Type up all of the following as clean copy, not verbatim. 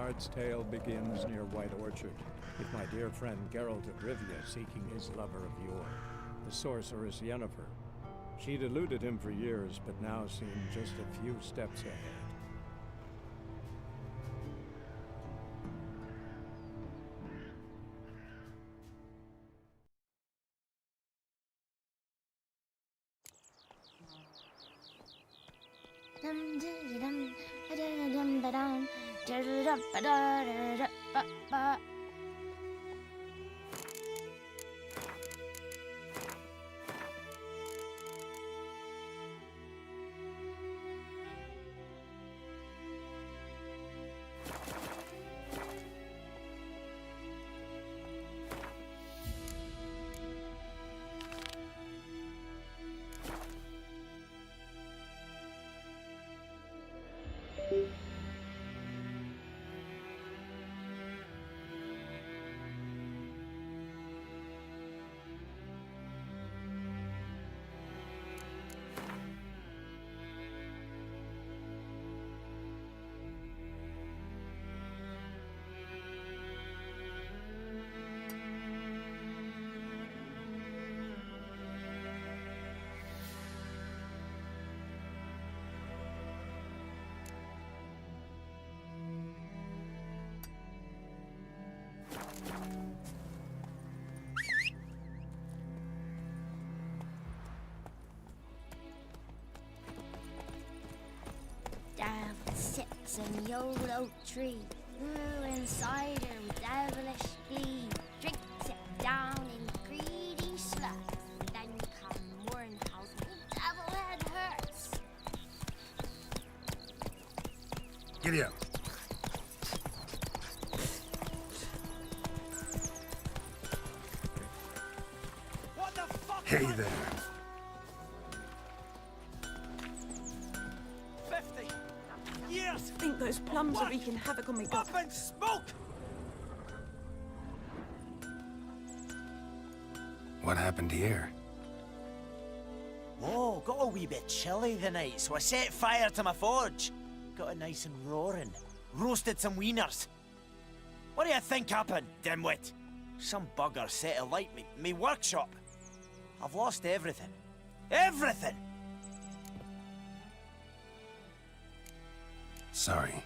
bard's tale begins near White Orchard, with my dear friend Geralt of Rivia seeking his lover of yore, the sorceress Yennefer. She'd eluded him for years, but now seemed just a few steps ahead. Down sits in the old oak tree, grew inside her with devilish glee, drinks it down in greedy slugs, then come mourn how the devil head hurts. Giddy up. What the fuck? Hey there. 50 years. I think those plums are wreaking havoc on my gut. Up in smoke. What happened here? Whoa, got a wee bit chilly the night, so I set fire to my forge. Got it nice and roaring. Roasted some wieners. What do you think happened, dimwit? Some bugger set alight me workshop. I've lost everything. Everything! Sorry.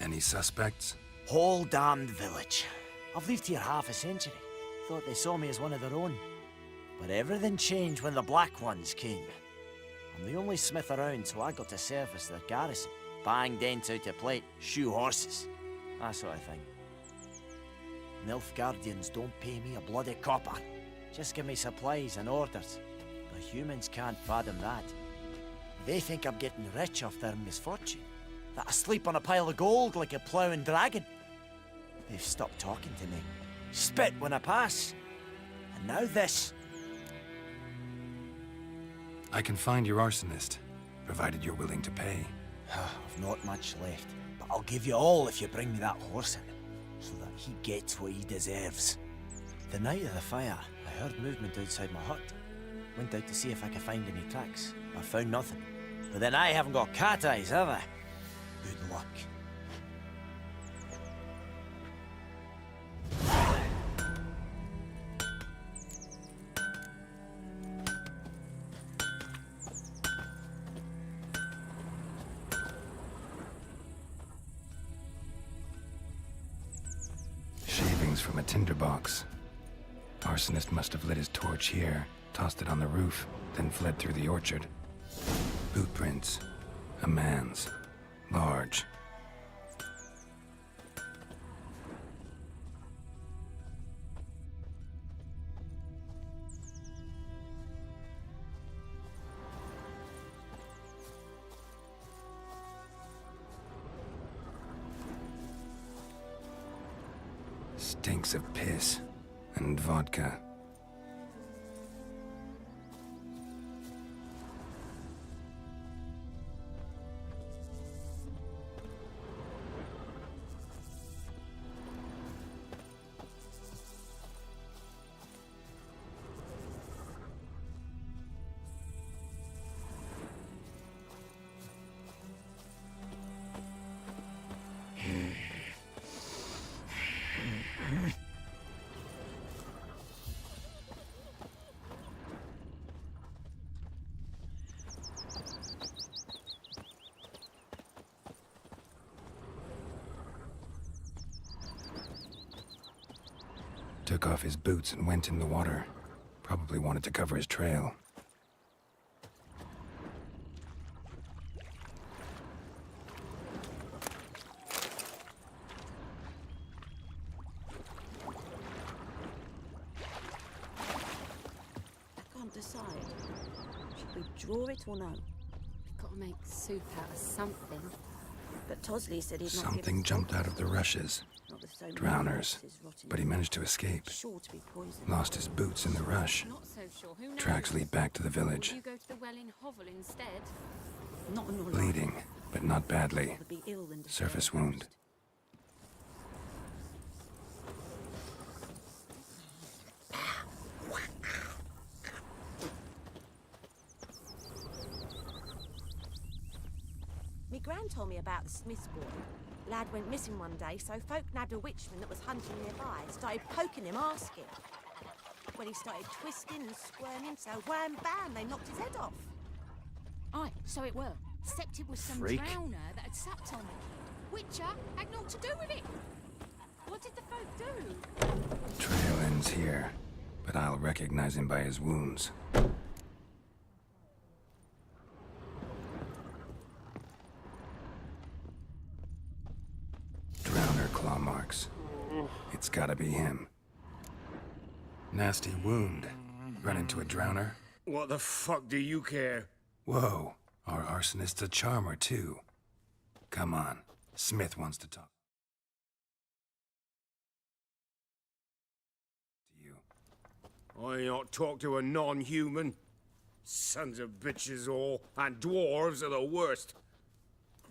Any suspects? Whole damned village. I've lived here half a century. Thought they saw me as one of their own. But everything changed when the Black Ones came. I'm the only smith around, so I got to service their garrison. Bang dents out of plate, shoe horses. That sort of thing. Nilfgaardians don't pay me a bloody copper. Just give me supplies and orders. The humans can't fathom that. They think I'm getting rich off their misfortune. That I sleep on a pile of gold like a ploughing dragon. They've stopped talking to me. Spit when I pass. And now this. I can find your arsonist, provided you're willing to pay. I've not much left, but I'll give you all if you bring me that horse in, so that he gets what he deserves. The night of the fire, I heard movement outside my hut. Went out to see if I could find any tracks. I found nothing. But then I haven't got cat eyes, have I? Good luck. Shavings from a tinderbox. Arsonist must have lit his torch here, tossed it on the roof, then fled through the orchard. Boot prints. A man's. Large. Stinks of piss and vodka. Took off his boots and went in the water. Probably wanted to cover his trail. I can't decide. Should we draw it or no? We've got to make soup out of something. But Tosley said he'd not Something give us jumped soup. out of the rushes. Not with so many Drowners. corpses rotting But he in. managed to escape. Sure to be poison. Lost his boots in the rush. Not so sure. Who knows? Tracks lead back to the Will village. you go to the well in Hovel instead? Not on your life. Bleeding, but not badly. Rather be ill than Surface despair wound. first. Me gran told me about the Smith's boy. Lad went missing one day, so folk nabbed a witchman that was hunting nearby and started poking him, asking. When he started twisting and squirming, so wham bam, they knocked his head off. Aye, so it were. Except it was some Freak. drowner that had supped on the kid. Witcher had naught to do with it. What did the folk do? Trail ends here, but I'll recognize him by his wounds. Drowner claw marks. It's gotta be him. Nasty wound. Run into a drowner? What the fuck do you care? Whoa, our arsonist's a charmer too. Come on, Smith wants to talk to you. I not talk to a non-human. Sons of bitches all, and dwarves are the worst.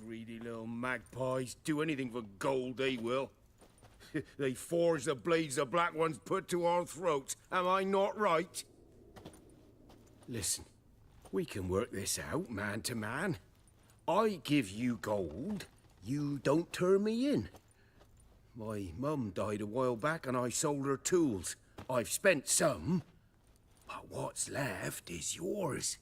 Greedy little magpies, do anything for gold, they will. They forge the blades the black ones put to our throats. Am I not right? Listen, we can work this out, man to man. I give you gold, you don't turn me in. My mum died a while back and I sold her tools. I've spent some, but what's left is yours.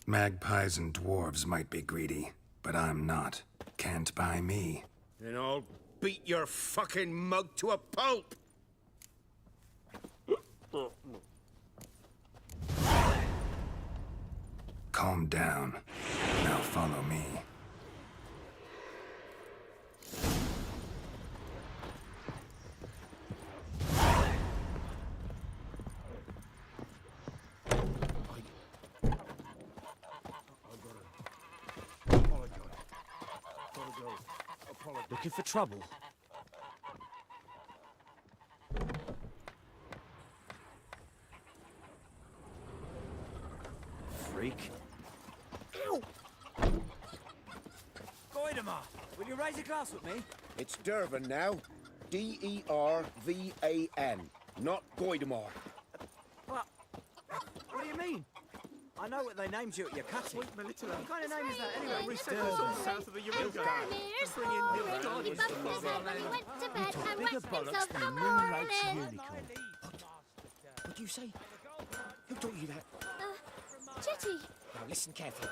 Magpies and dwarves might be greedy, but I'm not. Can't buy me. Then I'll beat your fucking mug to a pulp! Calm down. Now follow me. Looking for trouble? Freak. Ow! Goidemar, will you raise a glass with me? It's Durban now. D-E-R-V-A-N. Not Goidemar. What do you mean? I know what they named you at your cutting. What kind of name is that anyway? Here's orange when he bumped his head when he went to bed and Bigger wakes bollocks himself than the a moon-raked morning. unicorn. What do you say? Who taught you that? Chetty, Now listen carefully.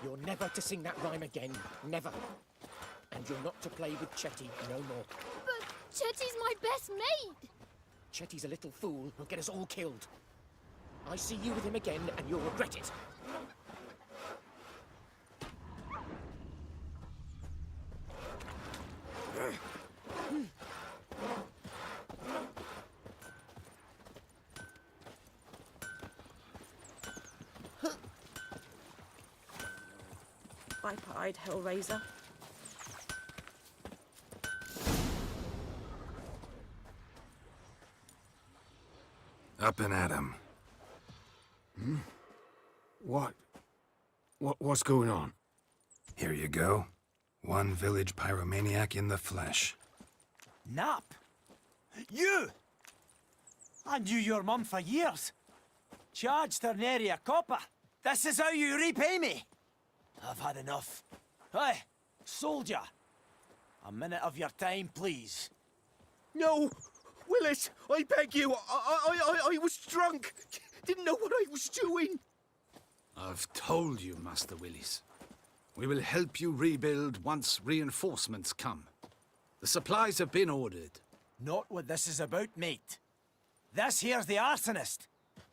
You're never to sing that rhyme again. Never. And you're not to play with Chetty no more. but Chetty's my best mate. Chetty's a little fool who'll get us all killed. I see you with him again and you'll regret it. Viper-eyed Hellraiser. Up and at him. What's going on? Here you go. One village pyromaniac in the flesh. Nap? You! I knew your mum for years. Charged her nary a copper. This is how you repay me. I've had enough. Hey, soldier. A minute of your time, please. No! Willis, I beg you, I was drunk. Didn't know what I was doing. I've told you, Master Willis. We will help you rebuild once reinforcements come. The supplies have been ordered. Not what this is about, mate. This here's the arsonist.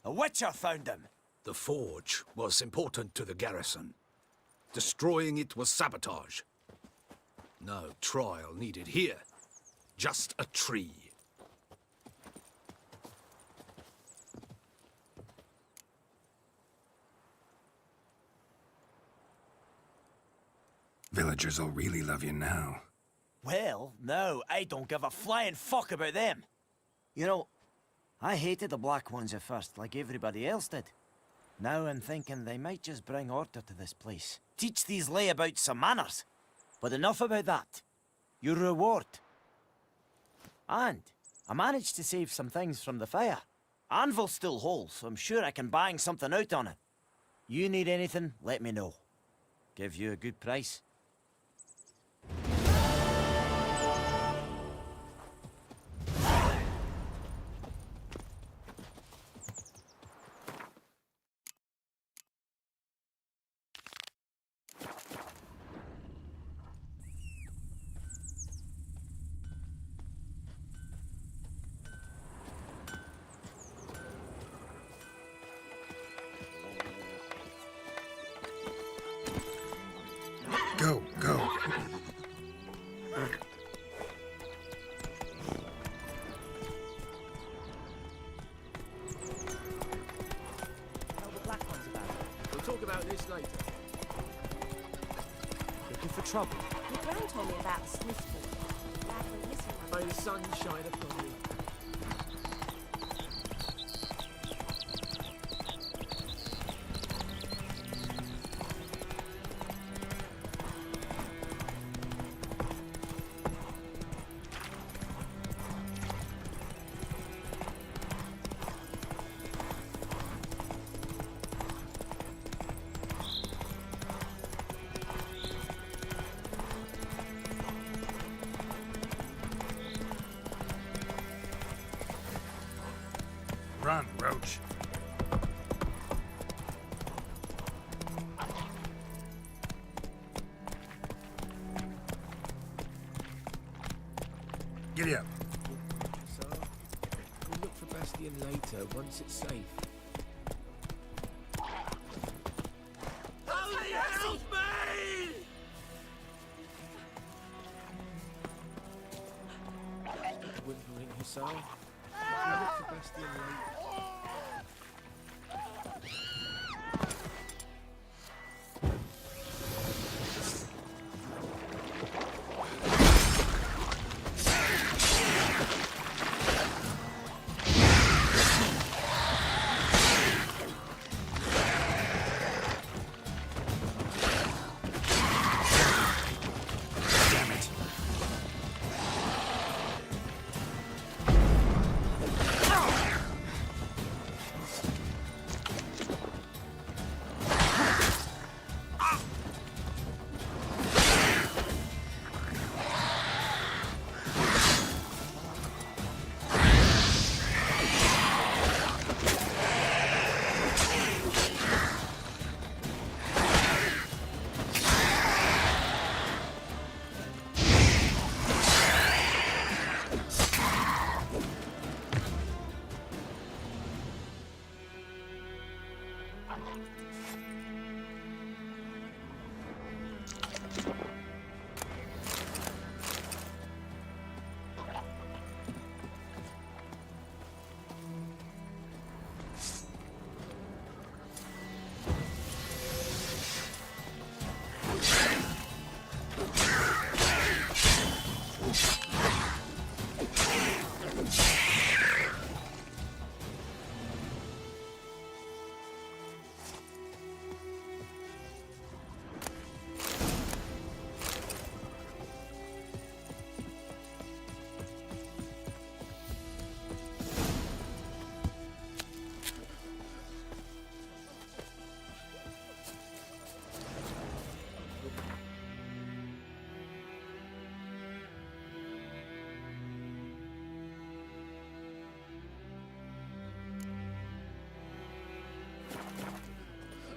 A witcher found him. The forge was important to the garrison. Destroying it was sabotage. No trial needed here. Just a tree. Villagers will really love you now. Well, no, I don't give a flying fuck about them. You know, I hated the Black Ones at first, like everybody else did. Now I'm thinking they might just bring order to this place. Teach these layabouts some manners. But enough about that. Your reward. And I managed to save some things from the fire. Anvil's still whole, so I'm sure I can bang something out on it. You need anything, let me know. Give you a good price. Go, go. Tell the Black Ones about it. We'll talk about this later. Looking for trouble. Your gran told me about the Smith boy. Lad went missing one May day. the sun shine upon you. Run, Roach. Giddy up. So, we'll look for Bastion later, once it's safe. Help me! Whimpering Hussar. We'll look for Bastion later.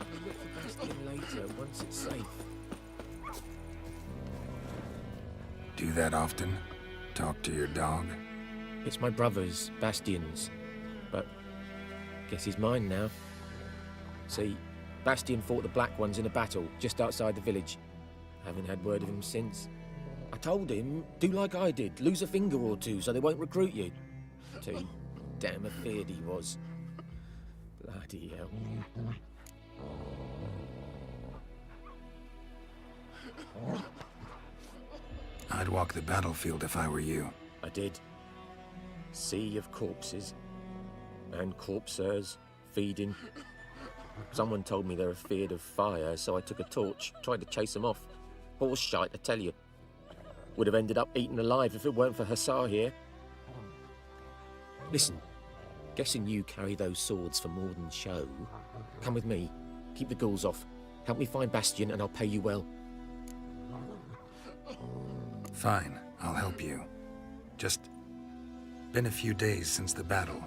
We'll look for Bastion later, once it's safe. Do that often? Talk to your dog? It's my brother's, Bastian's. But guess he's mine now. See, Bastian fought the Black Ones in a battle just outside the village. Haven't had word of him since. I told him, do like I did, lose a finger or two so they won't recruit you. Too damn afeard he was. Bloody hell. I'd walk the battlefield if I were you. I did. Sea of corpses. And corpsers feeding. Someone told me they're afeard of fire, so I took a torch, tried to chase them off. Horse shite, I tell you. Would have ended up eaten alive if it weren't for Hussar here. Listen, guessing you carry those swords for more than show. Come with me. Keep the ghouls off. Help me find Bastian and I'll pay you well. Fine, I'll help you. Just been a few days since the battle.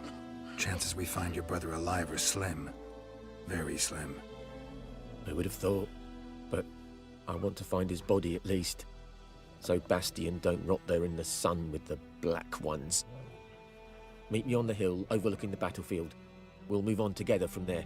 Chances we find your brother alive are slim. Very slim. I would have thought, but I want to find his body at least. So Bastian don't rot there in the sun with the Black Ones. Meet me on the hill overlooking the battlefield. We'll move on together from there.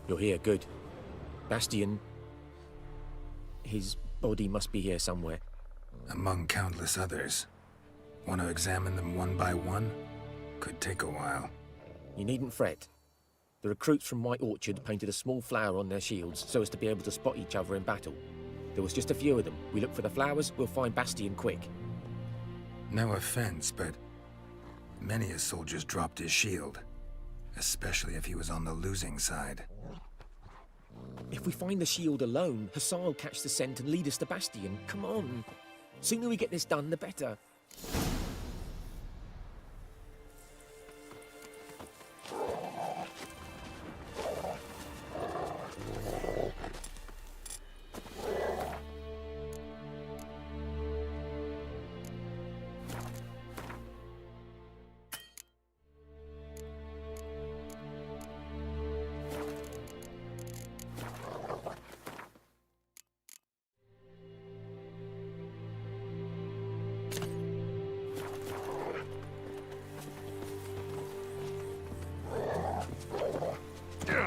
You're here, good. Bastian, his body must be here somewhere. Among countless others. Want to examine them one by one? Could take a while. You needn't fret. The recruits from White Orchard painted a small flower on their shields so as to be able to spot each other in battle. There was just a few of them. We look for the flowers, we'll find Bastian quick. No offense, but many a soldier's dropped his shield. Especially if he was on the losing side. If we find the shield alone, Hussar will catch the scent and lead us to Bastian. Come on. Sooner we get this done, the better.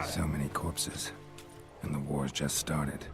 So many corpses, and the war's just started.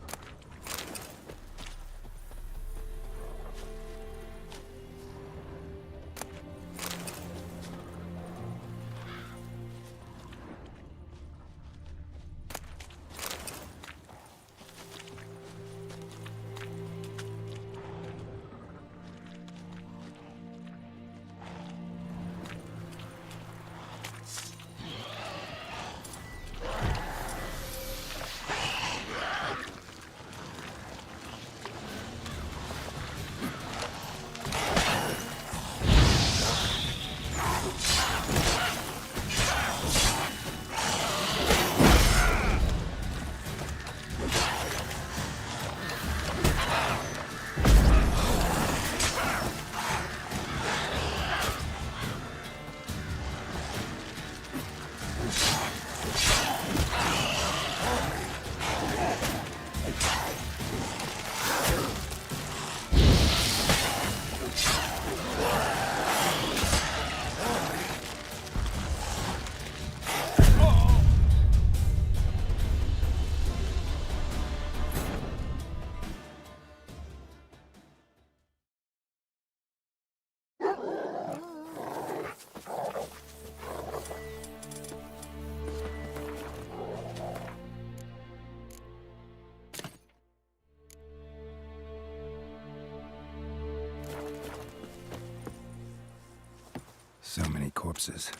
So many corpses,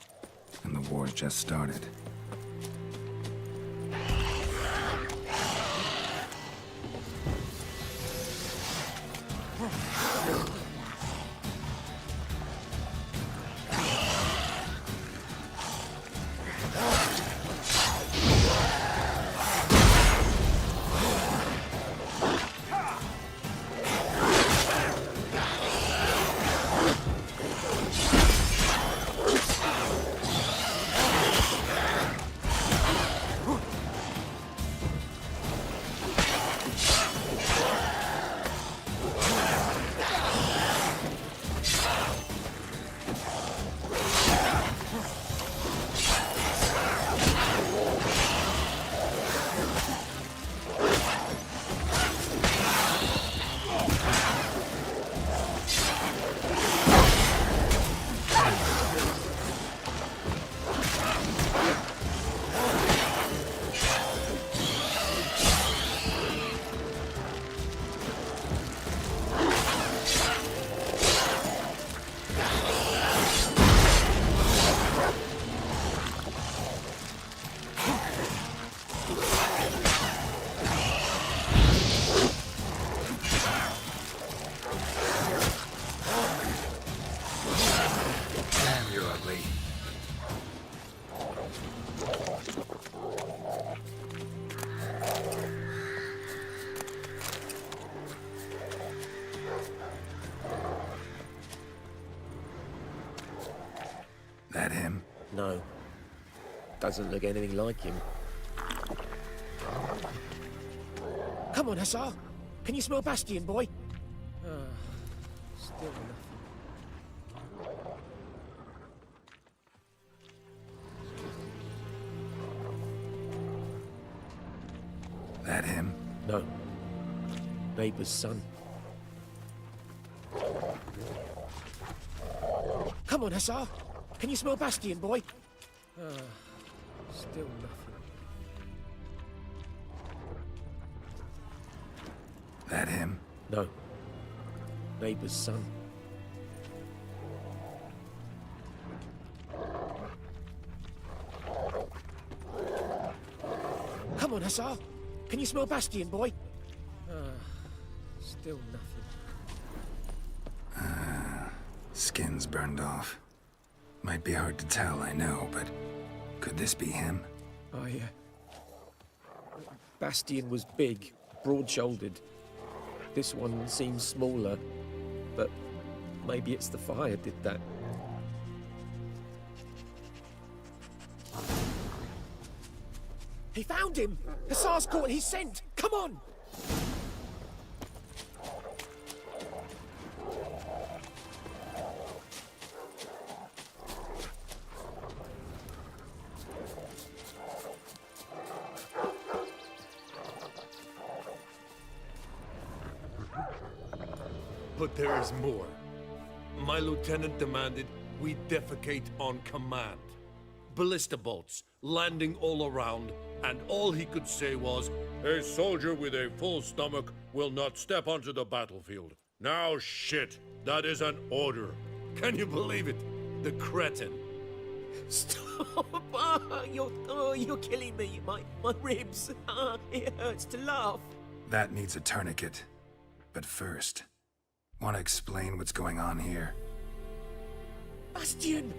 and the war's just started. That him? No. Doesn't look anything like him. Come on, Hussar. Can you smell Bastion, boy? Still nothing. That him? No. Neighbour's son. Come on, Hussar. Can you smell Bastion, boy? Still nothing. That him? No. Neighbour's son. Come on, Hussar. Can you smell Bastion, boy? Still nothing. Skin's burned off. Might be hard to tell, I know, but could this be him? Bastion was big, broad-shouldered. This one seems smaller, but maybe it's the fire did that. He found him! Hussar's caught his scent! Come on! But there is more. My lieutenant demanded we defecate on command. Ballista bolts landing all around, and all he could say was, "A soldier with a full stomach will not step onto the battlefield." Now shit, that is an order. Can you believe it? The cretin. Stop! You're killing me. My ribs. It hurts to laugh. That needs a tourniquet. But first, want to explain what's going on here? Bastion!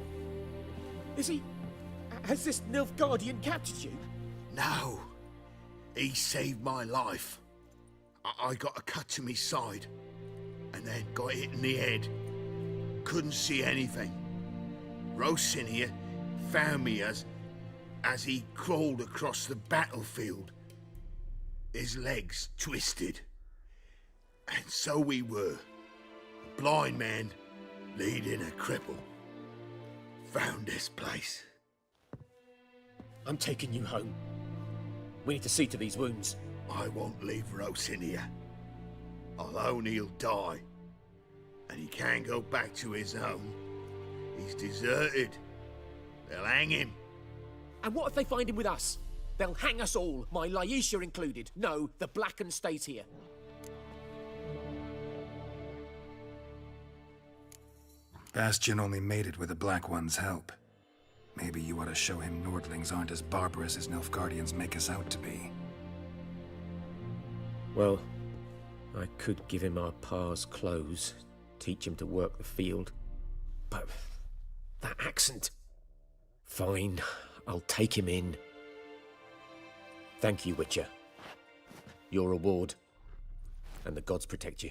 Has this Nilfgaardian captured you? No. He saved my life. I got a cut to my side, and then got hit in the head. Couldn't see anything. Rosin here found me as he crawled across the battlefield. His legs twisted. And so we were. A blind man leading a cripple. Found this place. I'm taking you home. We need to see to these wounds. I won't leave Rosin here. Alone he'll die. And he can't go back to his home. He's deserted. They'll hang him. And what if they find him with us? They'll hang us all, my Laisha included. No, the Blacken stays here. Bastion only made it with the Black One's help. Maybe you ought to show him Nordlings aren't as barbarous as Nilfgaardians make us out to be. Well, I could give him our pa's clothes, teach him to work the field. But that accent... Fine, I'll take him in. Thank you, Witcher. Your reward. And the gods protect you.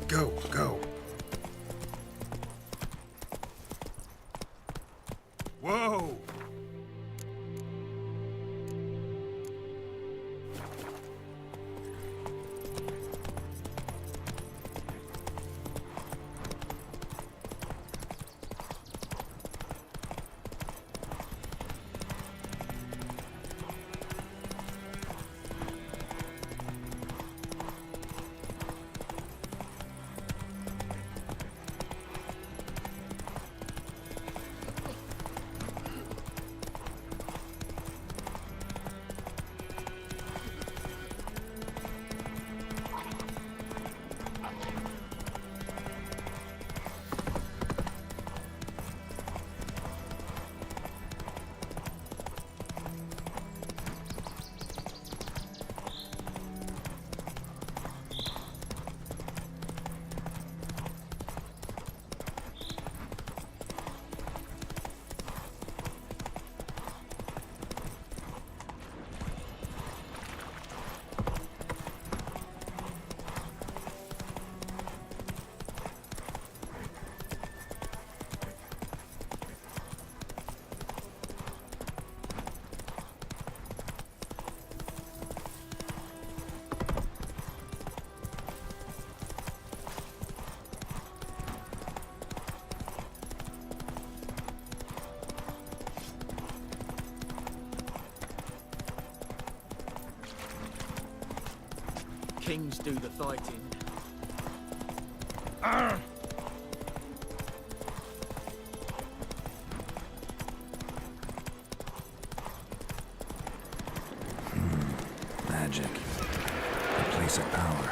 Go, go. Whoa! Kings do the fighting. Magic. A place of power.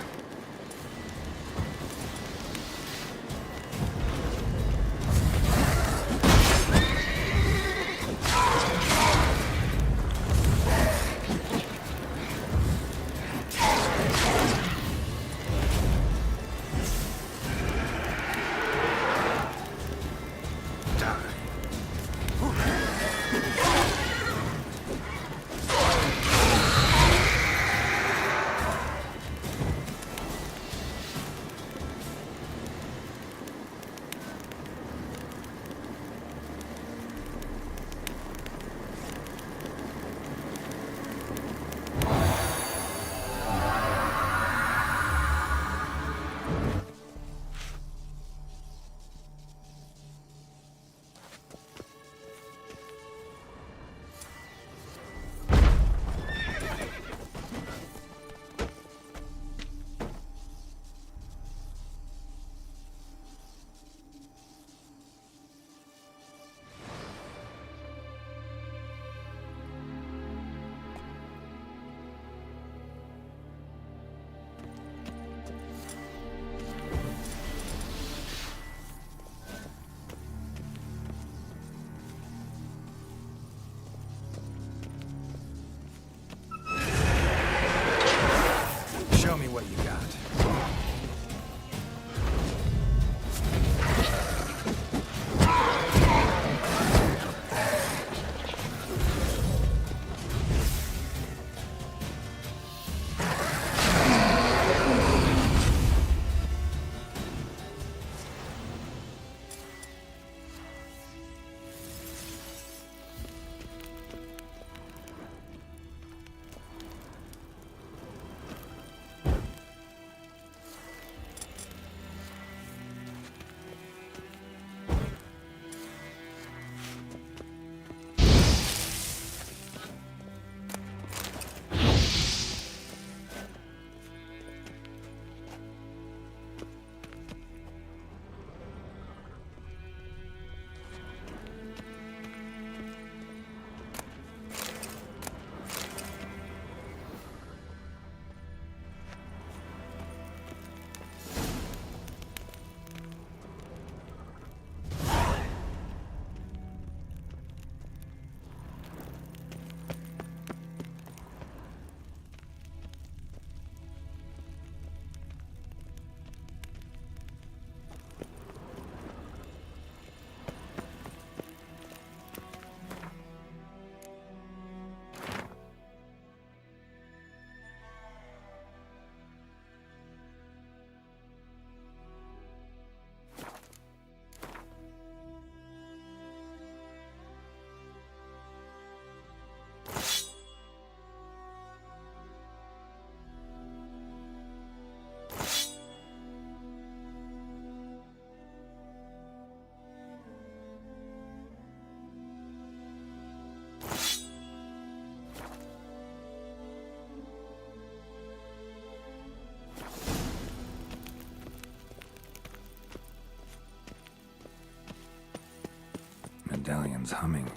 Engines humming.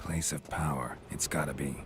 Place of power, it's gotta be.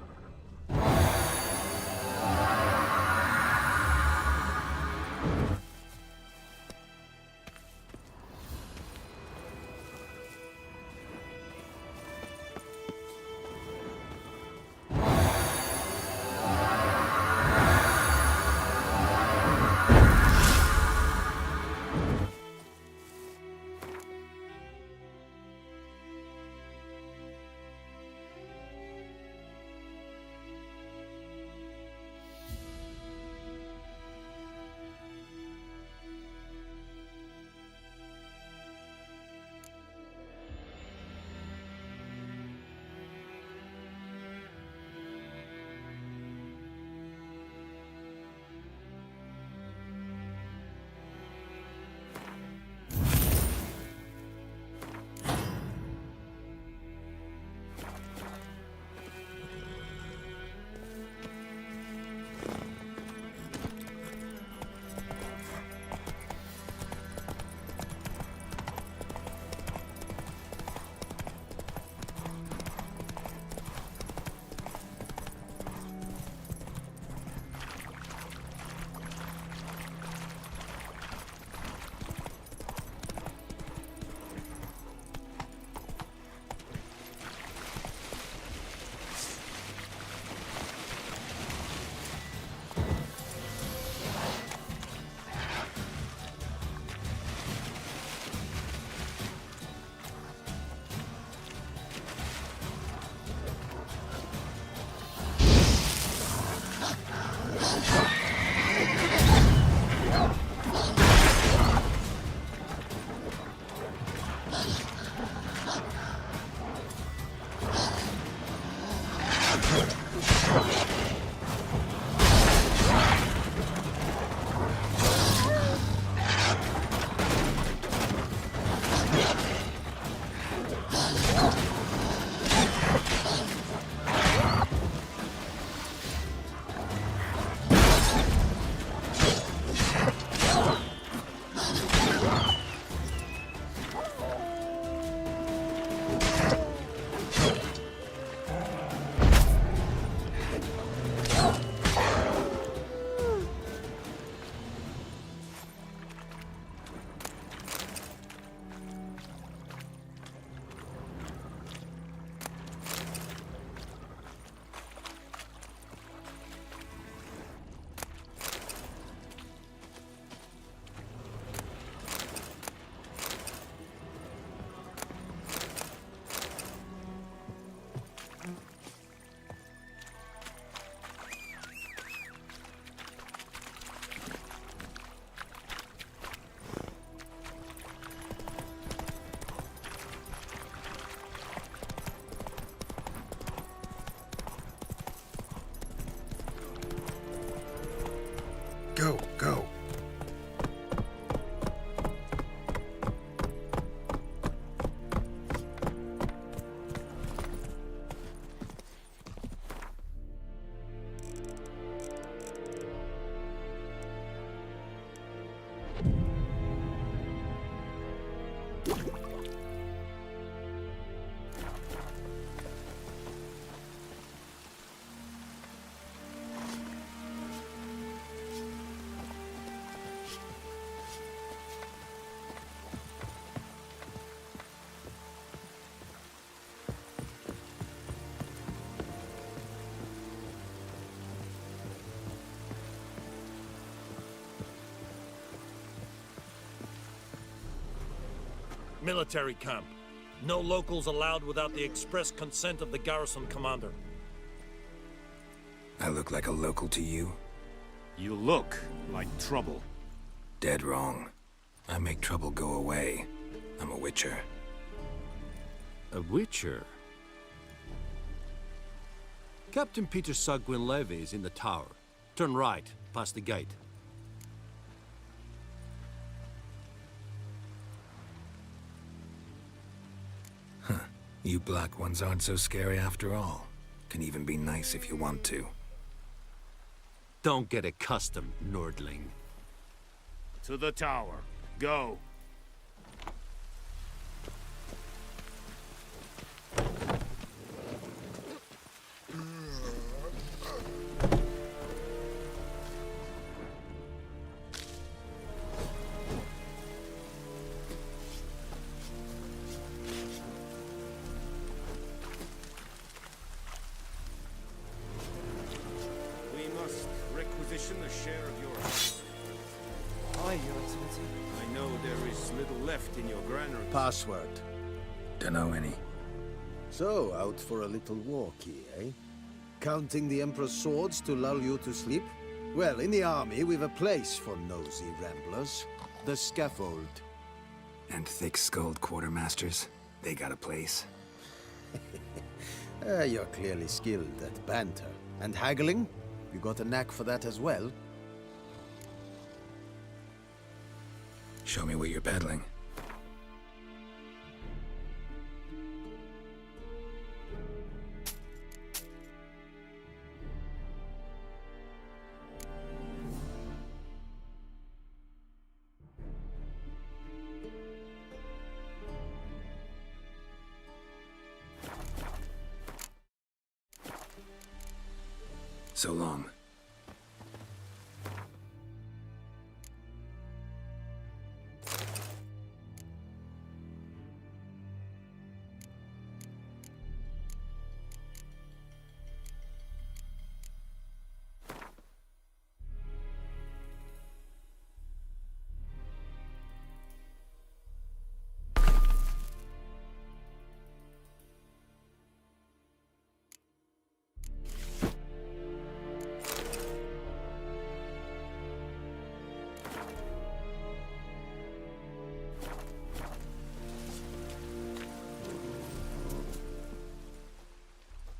Go, go. Military camp. No locals allowed without the express consent of the garrison commander. I look like a local to you? You look like trouble. Dead wrong. I make trouble go away. I'm a witcher. A witcher? Captain Peter Sagwin Levy is in the tower. Turn right, past the gate. You black ones aren't so scary after all. Can even be nice if you want to. Don't get accustomed, Nordling. To the tower. Go. requisition a share of your house. Aye, Your Excellency. I know there is little left in your granary. Password. Dunno any. So, out for a little walkie, eh? Counting the Emperor's swords to lull you to sleep? Well, in the army, we've a place for nosy ramblers. The scaffold. And thick-skulled quartermasters, they got a place. You're clearly skilled at banter. And haggling? You got a knack for that as well? Show me what you're peddling. So long.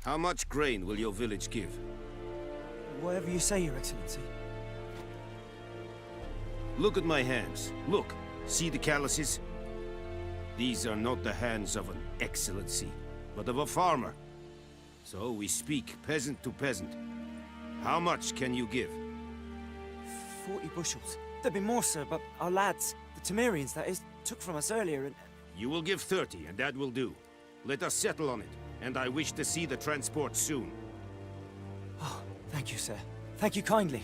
How much grain will your village give? Whatever you say, Your Excellency. Look at my hands. Look. See the calluses? These are not the hands of an excellency, but of a farmer. So we speak peasant to peasant. How much can you give? 40 bushels. There'd be more, sir, but our lads, the Temerians, that is, took from us earlier and... You will give 30, and that will do. Let us settle on it, and I wish to see the transport soon. Oh, thank you, sir. Thank you kindly.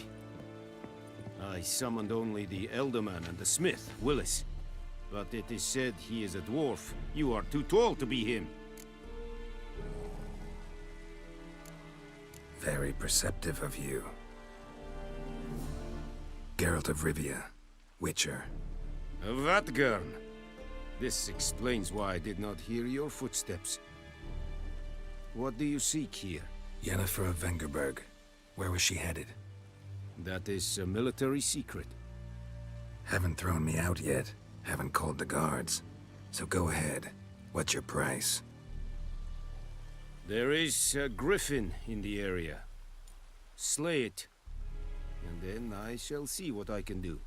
I summoned only the Elderman and the smith, Willis. But it is said he is a dwarf. You are too tall to be him. Very perceptive of you. Geralt of Rivia, Witcher. Vatgern. This explains why I did not hear your footsteps. What do you seek here? Yennefer of Vengerberg. Where was she headed? That is a military secret. Haven't thrown me out yet. Haven't called the guards. So go ahead. What's your price? There is a griffin in the area. Slay it, and then I shall see what I can do.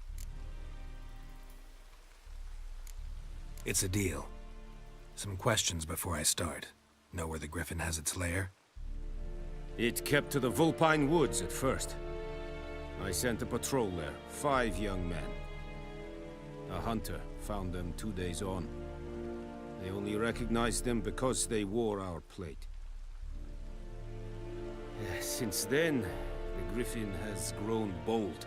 It's a deal. Some questions before I start. Know where the griffin has its lair? It kept to the Vulpine Woods at first. I sent a patrol there, 5 young men. A hunter found them 2 days on. They only recognized them because they wore our plate. Since then, the griffin has grown bold.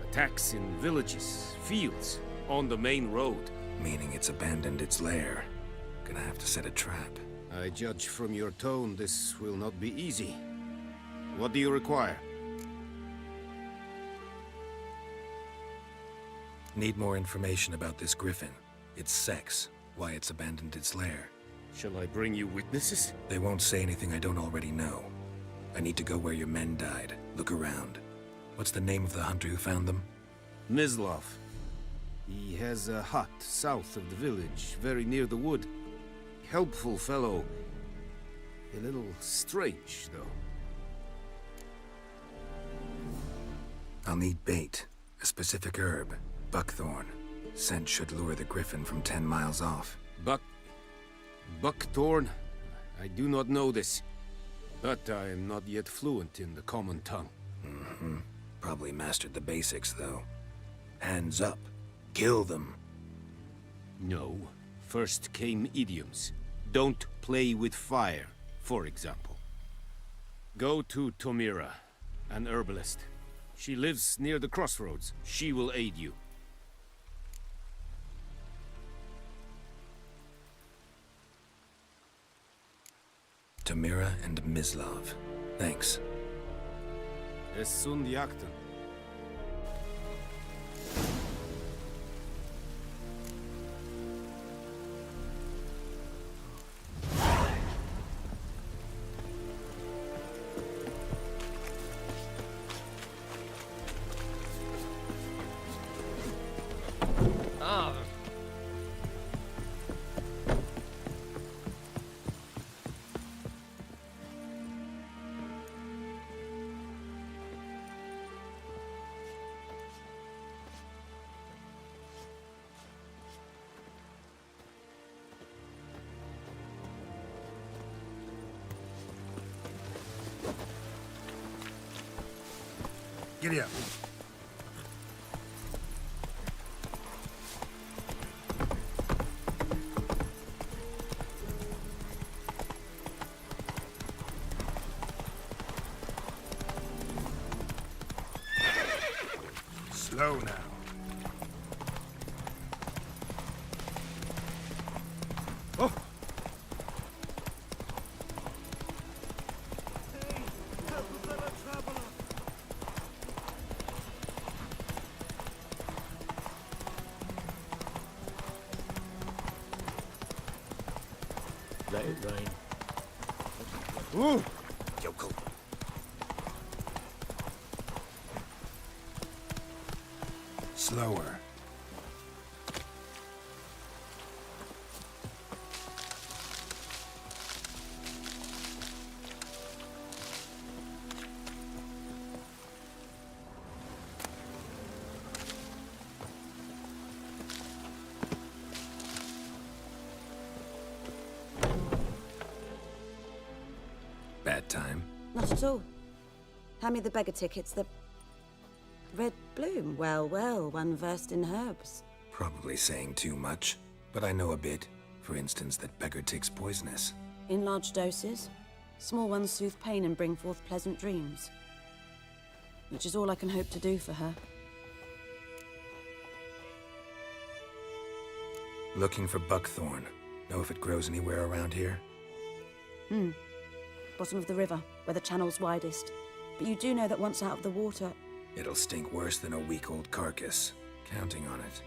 Attacks in villages, fields, on the main road. Meaning it's abandoned its lair. Gonna have to set a trap. I judge from your tone this will not be easy. What do you require? Need more information about this griffin. Its sex, why it's abandoned its lair. Shall I bring you witnesses? They won't say anything I don't already know. I need to go where your men died. Look around. What's the name of the hunter who found them? Mislav. He has a hut south of the village, very near the wood. Helpful fellow. A little strange, though. I'll need bait. A specific herb. Buckthorn. Scent should lure the griffin from 10 miles off. Buckthorn? I do not know this. But I am not yet fluent in the common tongue. Mm-hmm. Probably mastered the basics, though. Hands up. Kill them. No. First came idioms. Don't play with fire, for example. Go to Tomira, an herbalist. She lives near the crossroads. She will aid you. Tomira and Mislav. Thanks. Es sunt jagten. Giddy up. Slow now. Oh! Let it rain. Ooh! Yokel. Slower. Bad time? Not at all. Hand me the beggar tickets, the red bloom. Well, well, one versed in herbs. Probably saying too much, but I know a bit. For instance, that beggar tick's poisonous. In large doses. Small ones soothe pain and bring forth pleasant dreams. Which is all I can hope to do for her. Looking for buckthorn. Know if it grows anywhere around here? Bottom of the river, where the channel's widest. But you do know that once out of the water... It'll stink worse than a week-old carcass. Counting on it.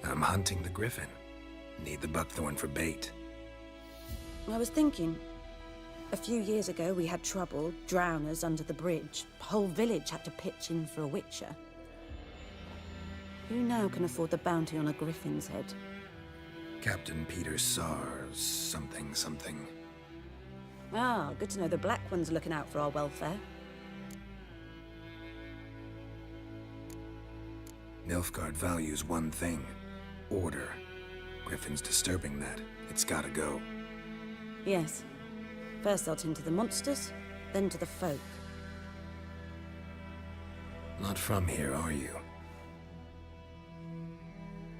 I'm hunting the griffin. Need the buckthorn for bait. I was thinking... A few years ago, we had trouble, drowners under the bridge. The whole village had to pitch in for a witcher. Who now can afford the bounty on a griffin's head? Captain Peter Sars, something. Ah, good to know the Black One's looking out for our welfare. Nilfgaard values one thing. Order. Griffin's disturbing that. It's gotta go. Yes. First I'll tend to the monsters, then to the folk. Not from here, are you?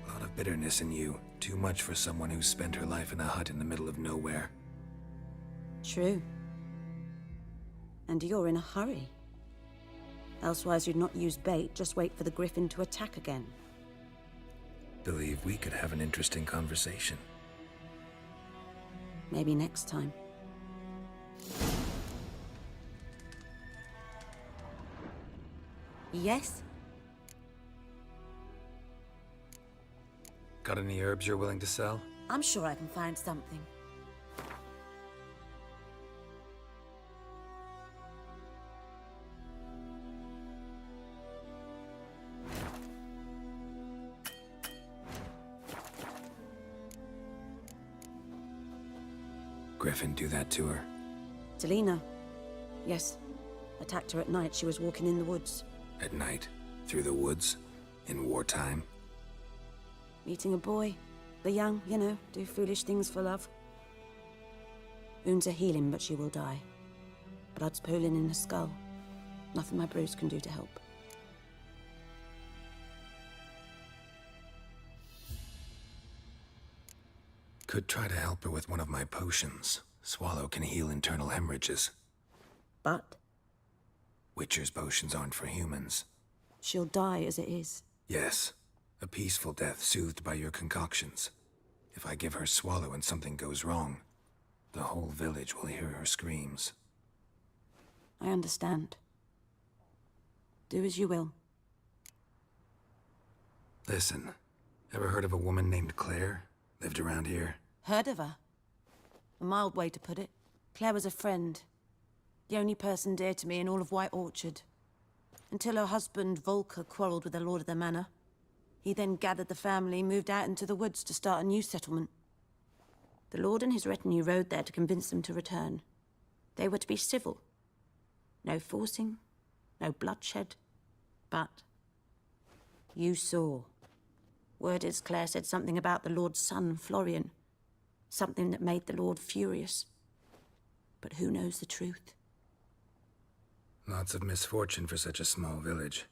A lot of bitterness in you. Too much for someone who's spent her life in a hut in the middle of nowhere. True. And you're in a hurry. Elsewise you'd not use bait, just wait for the griffin to attack again. Believe we could have an interesting conversation. Maybe next time. Yes? Got any herbs you're willing to sell? I'm sure I can find something. Griffin do that to her? Delina. Yes. Attacked her at night. She was walking in the woods. At night? Through the woods? In wartime? Meeting a boy. The young, you know, do foolish things for love. Wounds are healing, but she will die. Blood's pooling in her skull. Nothing my brews can do to help. Could try to help her with one of my potions. Swallow can heal internal hemorrhages. But? Witcher's potions aren't for humans. She'll die as it is. Yes. A peaceful death soothed by your concoctions. If I give her Swallow and something goes wrong, the whole village will hear her screams. I understand. Do as you will. Listen, ever heard of a woman named Claire? Lived around here? Heard of her? A mild way to put it. Claire was a friend. The only person dear to me in all of White Orchard. Until her husband, Volker, quarreled with the lord of the manor. He then gathered the family, moved out into the woods to start a new settlement. The lord and his retinue rode there to convince them to return. They were to be civil. No forcing, no bloodshed. But you saw. Word is Claire said something about the lord's son, Florian. Something that made the lord furious. But who knows the truth? Lots of misfortune for such a small village.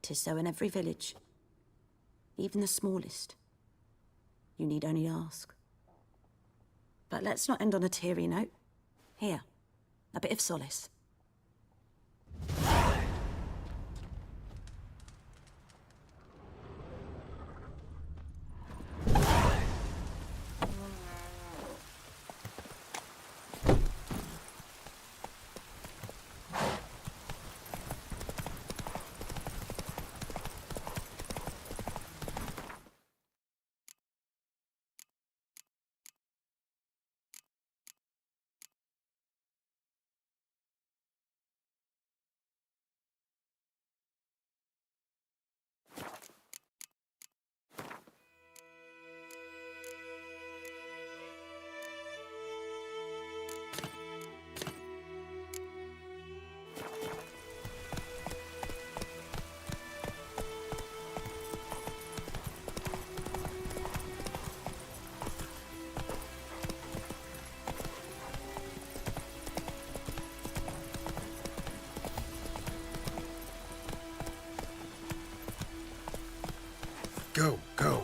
'Tis so in every village. Even the smallest. You need only ask. But let's not end on a teary note. Here, a bit of solace. Go, go.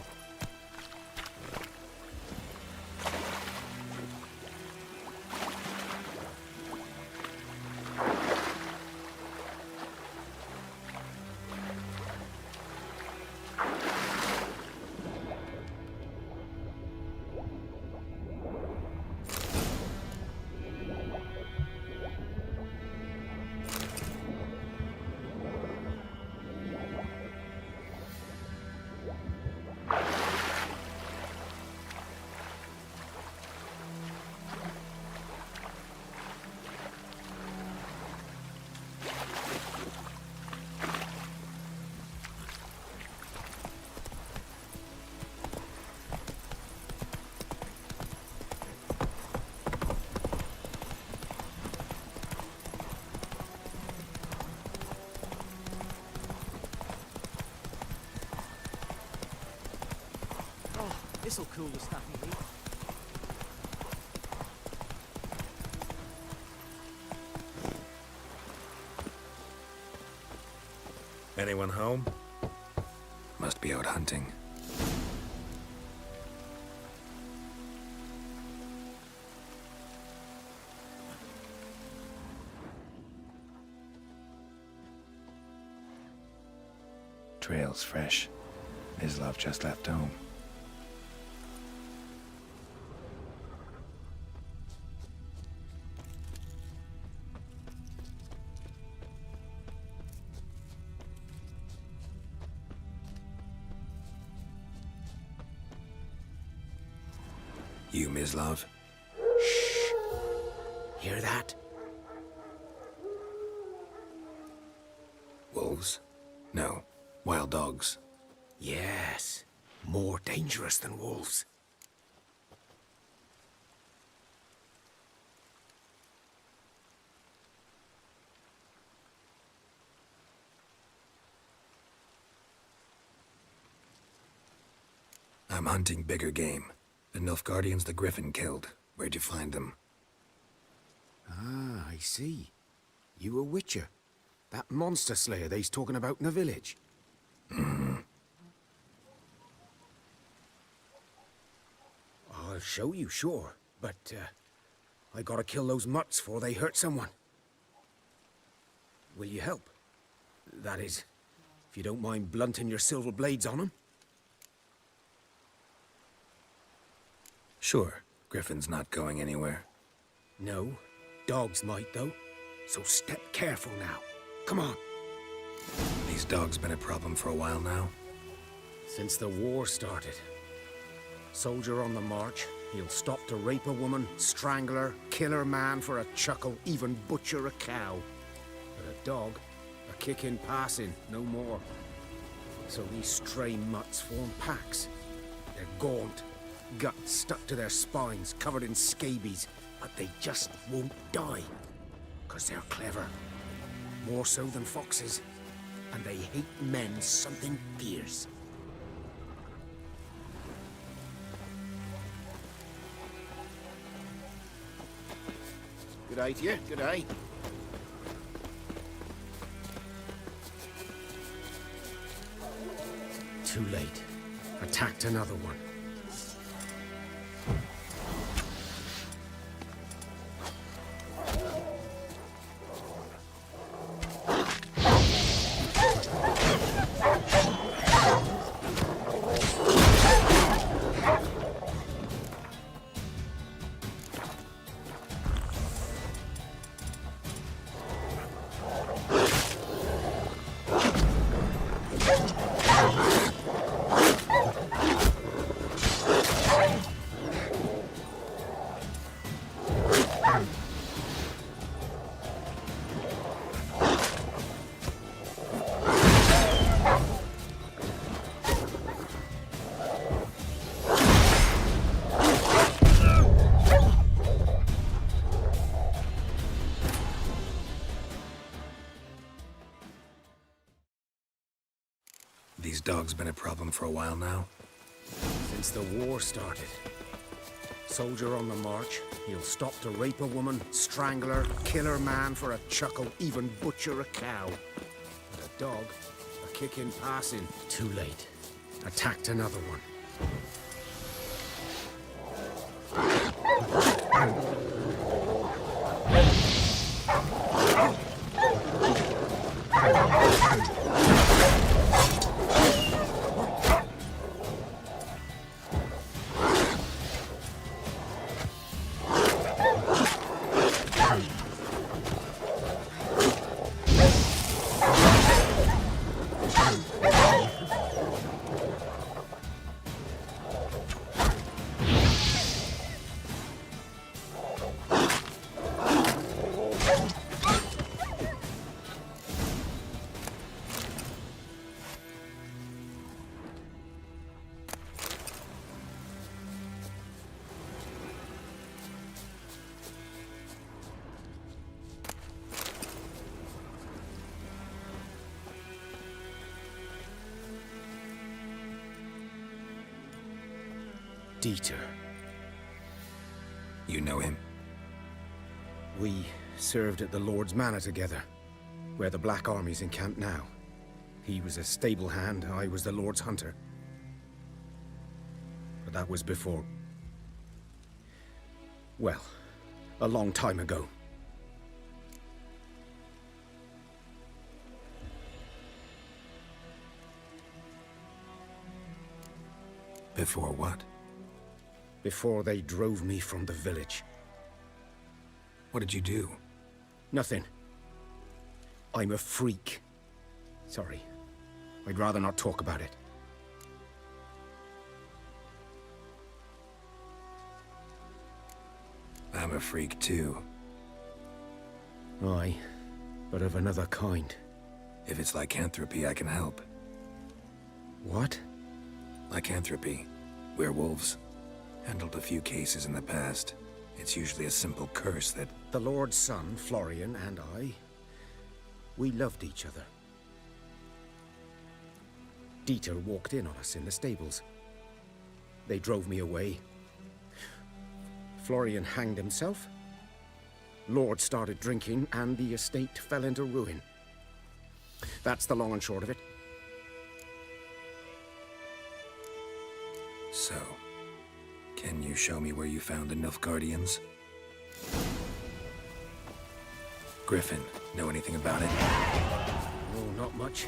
This'll cool the stuffy heat. Anyone home? Must be out hunting. Trail's fresh. Islov just left home. You, Mislov? Shh. Hear that? Wolves? No. Wild dogs. Yes. More dangerous than wolves. I'm hunting bigger game. The Nilfgaardians the Griffin killed. Where'd you find them? Ah, I see. You a witcher. That monster slayer they's talking about in the village. I'll show you, sure. But, I gotta kill those mutts before they hurt someone. Will you help? That is, if you don't mind blunting your silver blades on them. Sure. Griffin's not going anywhere. No. Dogs might, though. So step careful now. Come on. These dogs been a problem for a while now? Since the war started. Soldier on the march, he'll stop to rape a woman, strangle her, kill her man for a chuckle, even butcher a cow. But a dog, a kick in passing, no more. So these stray mutts form packs. They're gaunt, guts stuck to their spines, covered in scabies, but they just won't die. 'Cause they're clever. More so than foxes. And they hate men something fierce. Good eye to you, good eye. Too late. Attacked another one. These dogs been a problem for a while now? Since the war started. Soldier on the march, he'll stop to rape a woman, strangle her, kill her man for a chuckle, even butcher a cow. But a dog, a kick in passing, too late. Attacked another one. Dieter. You know him? We served at the Lord's Manor together, where the Black Army's encamped now. He was a stable hand, I was the Lord's hunter. But that was before... well, a long time ago. Before what? Before they drove me from the village. What did you do? Nothing. I'm a freak. Sorry. I'd rather not talk about it. I'm a freak too. Aye, but of another kind. If it's lycanthropy, I can help. What? Lycanthropy. Werewolves. Handled a few cases in the past. It's usually a simple curse that... The Lord's son, Florian, and I... we loved each other. Dieter walked in on us in the stables. They drove me away. Florian hanged himself. Lord started drinking, and the estate fell into ruin. That's the long and short of it. So, can you show me where you found the Nilfgaardians? Griffin, know anything about it? No, not much.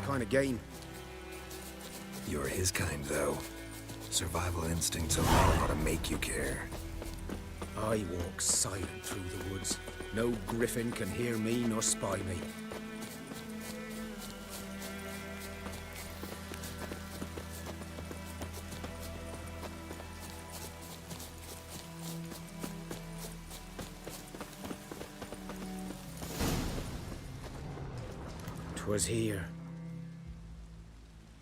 Kind of game. You're his kind, though. Survival instincts alone ought to make you care. I walk silent through the woods. No griffin can hear me nor spy me. "'Twas here.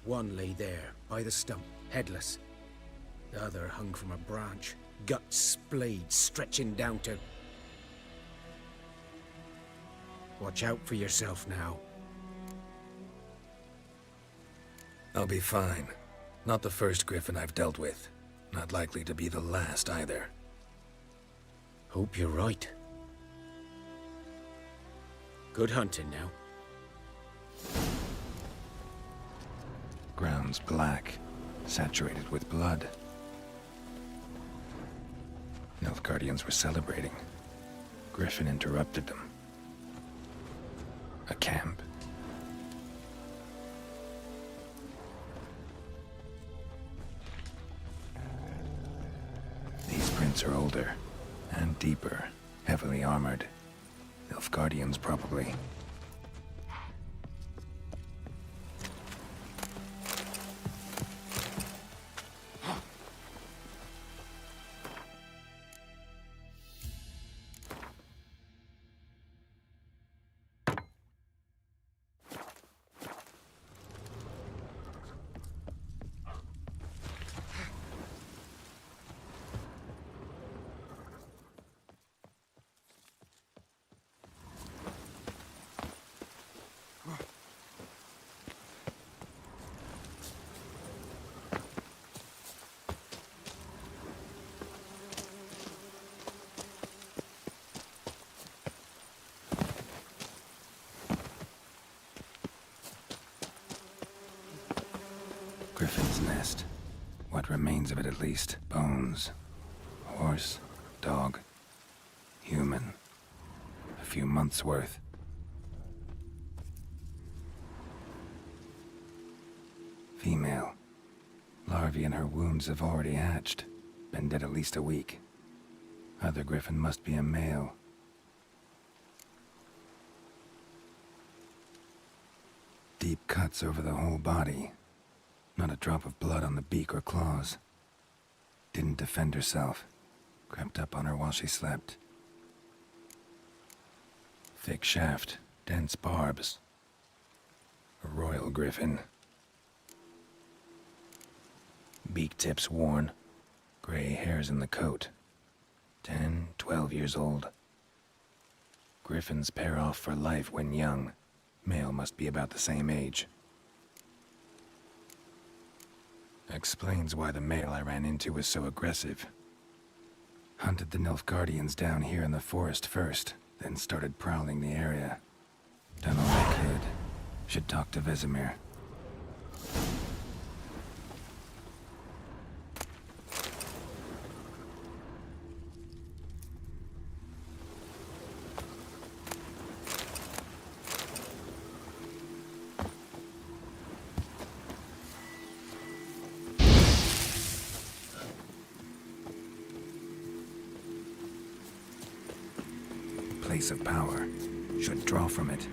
One lay there, by the stump, headless. The other hung from a branch, gut splayed stretching down to... Watch out for yourself now. I'll be fine. Not the first griffin I've dealt with. Not likely to be the last either. Hope you're right. Good hunting now. Ground's black, saturated with blood. Nilfgaardians were celebrating. Griffin interrupted them. A camp. These prints are older, and deeper, heavily armored. Nilfgaardians, probably. Griffin's nest. What remains of it, at least. Bones. Horse. Dog. Human. A few months' worth. Female. Larvae in her wounds have already hatched. Been dead at least a week. Other griffin must be a male. Deep cuts over the whole body. Not a drop of blood on the beak or claws. Didn't defend herself. Crept up on her while she slept. Thick shaft, dense barbs. A royal griffin. Beak tips worn. Gray hairs in the coat. 10, 12 years old. Griffins pair off for life when young. Male must be about the same age. Explains why the male I ran into was so aggressive. Hunted the Nilfgaardians down here in the forest first, then started prowling the area. Done all I could. Should talk to Vesemir. Place of power. Should draw from it.